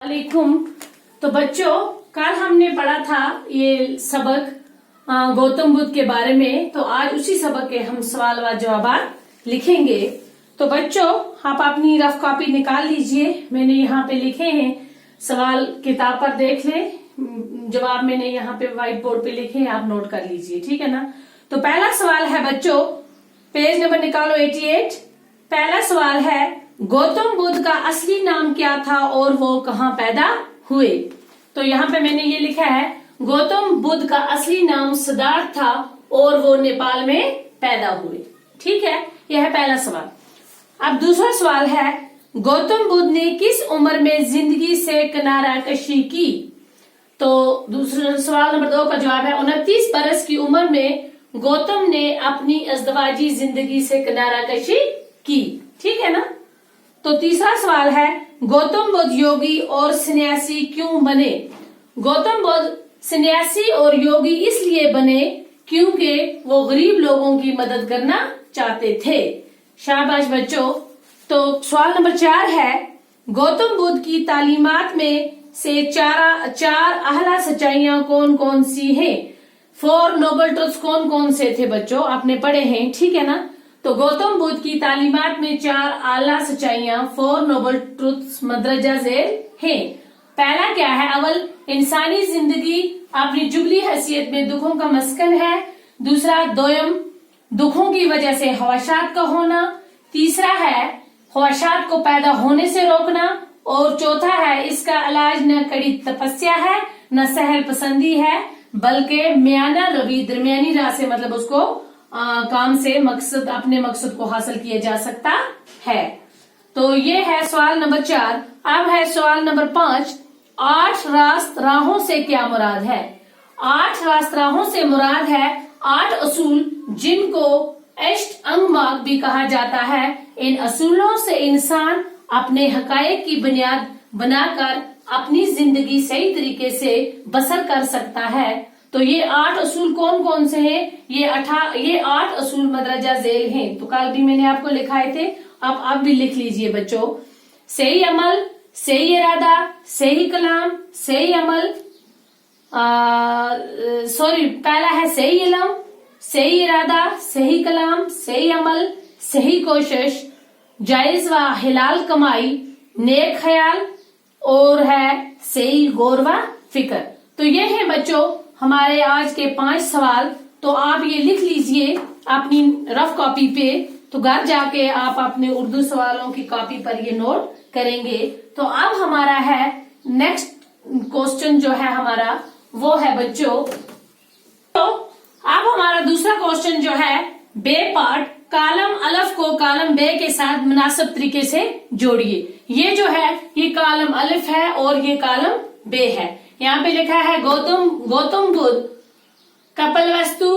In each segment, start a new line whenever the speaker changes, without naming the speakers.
वालेकुम। तो बच्चों, कल हमने पढ़ा था ये सबक गौतम बुद्ध के बारे में। तो आज उसी सबक के हम सवाल व जवाब लिखेंगे। तो बच्चों, आप अपनी रफ कॉपी निकाल लीजिए। मैंने यहाँ पे लिखे हैं, सवाल किताब पर देख लें, जवाब मैंने यहाँ पे व्हाइट बोर्ड पे लिखे हैं, आप नोट कर लीजिए, ठीक है ना। तो पहला सवाल है बच्चों, पेज नंबर निकालो 88। पहला सवाल है, गौतम बुद्ध का असली नाम क्या था और वो कहाँ पैदा हुए। तो यहाँ पे मैंने ये लिखा है, गौतम बुद्ध का असली नाम सिद्धार्थ था और वो नेपाल में पैदा हुए। ठीक है, यह है पहला सवाल। अब दूसरा सवाल है, गौतम बुद्ध ने किस उम्र में जिंदगी से किनारा कशी की। तो दूसरा सवाल नंबर 2 का जवाब है, 29 बरस की उम्र में गौतम ने अपनी अज़दवाजी जिंदगी से किनारा कशी की। ठीक है ना। तो तीसरा सवाल है, गौतम बुद्ध योगी और सन्यासी क्यों बने। गौतम बुद्ध सन्यासी और योगी इसलिए बने क्योंकि वो गरीब लोगों की मदद करना चाहते थे। शाबाश बच्चों। तो सवाल नंबर 4 है, गौतम बुद्ध की तालीमात में से चार अहला सच्चाइयां कौन कौन सी हैं। 4 नोबल ट्रुथ्स कौन कौन से थे बच्चों, आपने पढ़े हैं, ठीक है ना। तो गौतम बुद्ध की तालीमात में 4 आला सच्चाइयां 4 नोबल ट्रुथ्स मदरजा झेल हैं। पहला क्या है, अव्वल इंसानी जिंदगी अपनी जुबली हैसियत में दुखों का मस्कन है। दूसरा, दोयम दुखों की वजह से ख्वाहिशात का होना। तीसरा है, ख्वाहिशात को पैदा होने से रोकना। और चौथा है, इसका इलाज न कड़ी तपस्या है न सहल पसंदी है, बल्कि म्याना रवि दरमियानी राह से, मतलब उसको काम से मकसद, अपने मकसद को हासिल किया जा सकता है। तो ये है सवाल नंबर 4। अब है सवाल नंबर 5, 8 रास्त राहों से क्या मुराद है। 8 रास्त राहों से मुराद है 8 असूल जिनको अष्ट अंगमार्ग भी कहा जाता है। इन असूलों से इंसान अपने हकायक की बुनियाद बनाकर अपनी जिंदगी सही तरीके से बसर कर सकता है। तो ये 8 असूल कौन कौन से हैं, ये 8 असूल मदरजा झेल हैं। तो कल भी मैंने आपको लिखाए थे, अब भी लिख लीजिए बच्चों। सही अमल, सही इरादा, सही कलाम, सही अमल, पहला है सही इल्म, सही इरादा, सही कलाम, सही अमल, सही कोशिश, जायज व हिलाल कमाई, नेक ख्याल, और है सही गौर व फिक्र। तो ये है बच्चों हमारे आज के 5 सवाल। तो आप ये लिख लीजिए अपनी रफ कॉपी पे। तो घर जाके आप अपने उर्दू सवालों की कॉपी पर ये नोट करेंगे। तो अब हमारा है नेक्स्ट क्वेश्चन जो है हमारा, वो है बच्चों, तो अब हमारा दूसरा क्वेश्चन जो है, बे पार्ट, कालम अलफ को कालम बे के साथ मुनासिब तरीके से जोड़िए। ये जो है, ये कालम अलिफ है और ये कालम बे है। यहाँ पे लिखा है, गौतम बुद्ध, कपिलवस्तु,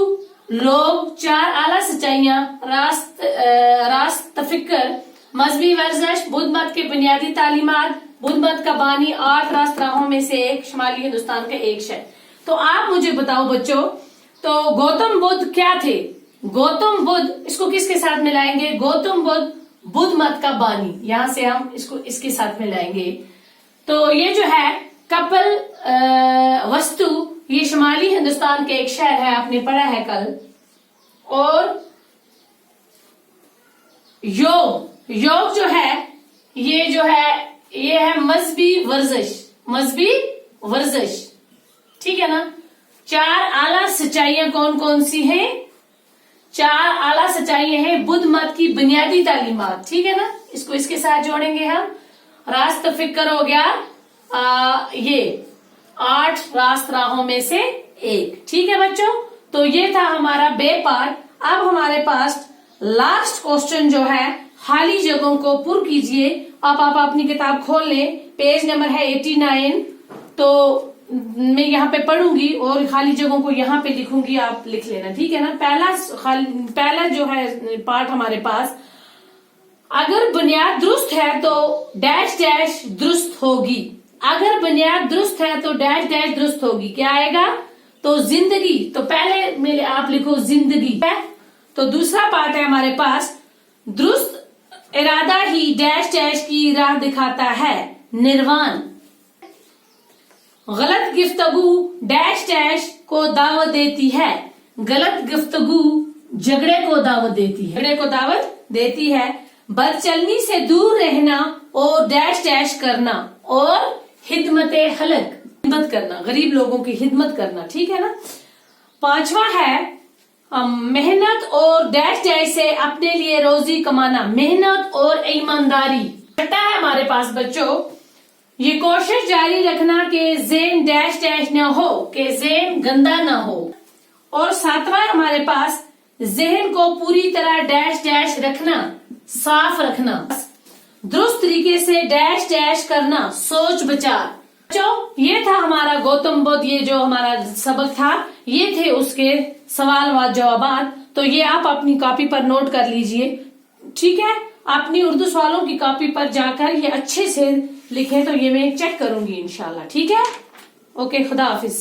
लोग, 4 आला सच्चाइयां, रास्त फिक्र, मजहबी वर्जिश, बुद्ध मत के बुनियादी तालीमात, बुद्ध मत का बानी, 8 रास्त राहों में से एक, शुमाली हिंदुस्तान का एक शहर। तो आप मुझे बताओ बच्चों, तो गौतम बुद्ध क्या थे। गौतम बुद्ध, इसको किसके साथ मिलाएंगे, गौतम बुद्ध बुद्ध मत का बानी, यहां से हम इसको इसके साथ मिलाएंगे। तो ये जो है कपिल वस्तु, ये शुमाली हिंदुस्तान के एक शहर है, आपने पढ़ा है कल। और योग जो है, ये है मजहबी वर्जिश, ठीक है ना। 4 आला सच्चाइयां कौन कौन सी हैं, 4 आला सच्चाइयां हैं बुद्ध मत की बुनियादी तालीमात, ठीक है ना। इसको इसके साथ जोड़ेंगे हम। रास्त फिक्र हो गया, ये 8 रास्त राहों में से एक, ठीक है बच्चों। तो ये था हमारा बे पार्ट। अब हमारे पास लास्ट क्वेश्चन जो है, खाली जगहों को पुर कीजिए। आप अपनी किताब खोल लें, पेज नंबर है 89। तो मैं यहाँ पे पढ़ूंगी और खाली जगहों को यहाँ पे लिखूंगी, आप लिख लेना, ठीक है ना। पहला जो है पार्ट हमारे पास, अगर बुनियाद दुरुस्त है तो डैश डैश दुरुस्त होगी। अगर बुनियाद दुरुस्त है तो डैश डैश दुरुस्त होगी। क्या आएगा, तो जिंदगी। तो पहले आप लिखो जिंदगी है। तो दूसरा पार्ट है हमारे पास, दुरुस्त इरादा ही डैश डैश की राह दिखाता है, निर्वाण। गलत गुफ्तगू डैश डैश को दावत देती है। गलत गुफ्तगू झगड़े को दावत देती है, झगड़े को दावत देती है। बदचलनी से दूर रहना और डैश डैश करना और खिदमत हलक, खिदमत करना, गरीब लोगों की खिदमत करना, ठीक है ना। पांचवा है मेहनत और डैश डैश से अपने लिए रोजी कमाना, मेहनत और ईमानदारी। छठा है हमारे पास बच्चों, ये कोशिश जारी रखना कि ज़ेन डैश डैश न हो, कि ज़ेन गंदा ना हो। और सातवां है हमारे पास ज़हन को पूरी तरह डैश डैश रखना, साफ रखना, दुरुस्त तरीके से डैश डैश करना, सोच विचार। बच्चों ये था हमारा गौतम बुद्ध, ये जो हमारा सबक था ये थे उसके सवाल व जवाबात। तो ये आप अपनी कॉपी पर नोट कर लीजिए, ठीक है। अपनी उर्दू सवालों की कॉपी पर जाकर ये अच्छे से लिखे, तो ये मैं चेक करूंगी इंशाल्लाह, ठीक है। ओके, खुदा हाफिज।